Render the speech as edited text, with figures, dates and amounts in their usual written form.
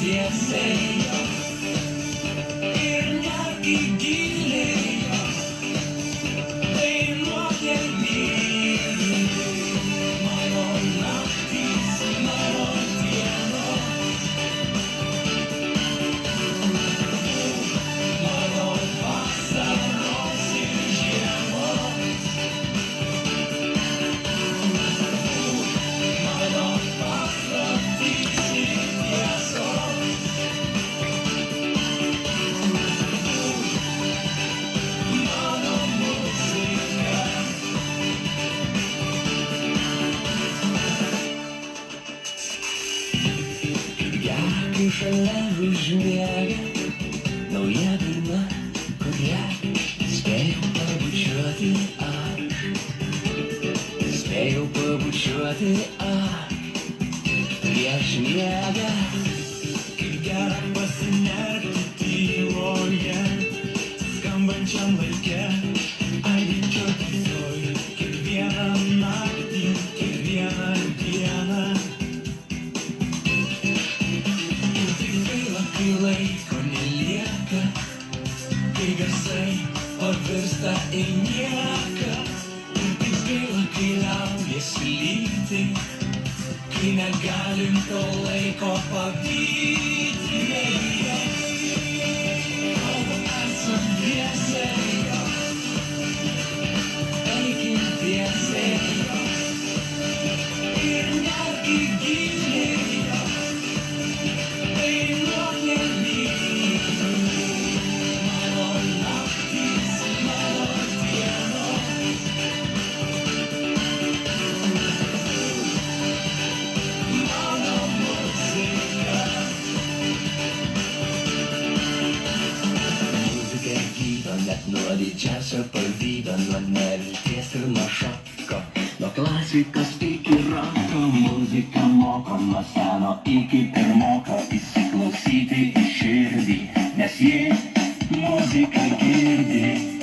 tiesiai ir netgi giliai dainuok gelmyn. Mano naktys, mano dienos, mano vasaros ir žiemos, mano paslaptys ir tiesos, mano muzika. Kai šalia užmiega nauja daina, kurią spėjau pabučiuoti aš, spėjau pabučiuoti aš prieš miegą. Kaip gera pasinerti tyloje, skambančiam laike, aidinčio tylioj, kiekvieną naktį, kiekvieną dieną. Kai laiko nelieka, kai garsai pavirsta į nieką, ir taip gaila, kai liaujasi lyti, kai negalim to laiko pavyti. Kol esam dviese, eikim tiesiai ir netgi giliai dainuok gelmyn. Mano naktys, mano dienos, mano muzika. Muzika gydo net nuo didžiausio pavydo, nuo nevilties ir nuo šoko, nuo klasikos iki roko. Muzika moko nuo seno iki pirmoko įsiklausyti į širdį, nes ji muzika girdi.